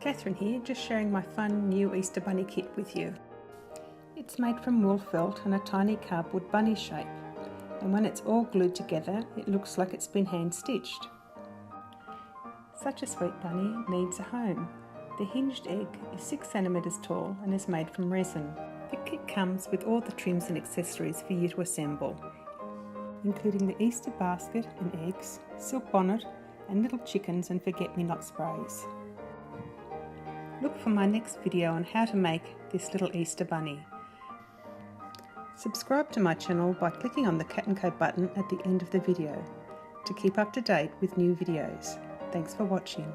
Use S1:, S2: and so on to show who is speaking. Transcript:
S1: Catherine here, just sharing my fun new Easter bunny kit with you. It's made from wool felt and a tiny cardboard bunny shape, and when it's all glued together it looks like it's been hand stitched. Such a sweet bunny needs a home. The hinged egg is 6 centimeters tall and is made from resin. The kit comes with all the trims and accessories for you to assemble, including the Easter basket and eggs, silk bonnet and little chickens and forget-me-not sprays. Look for my next video on how to make this little Easter bunny. Subscribe to my channel by clicking on the Cat & Co button at the end of the video to keep up to date with new videos. Thanks for watching.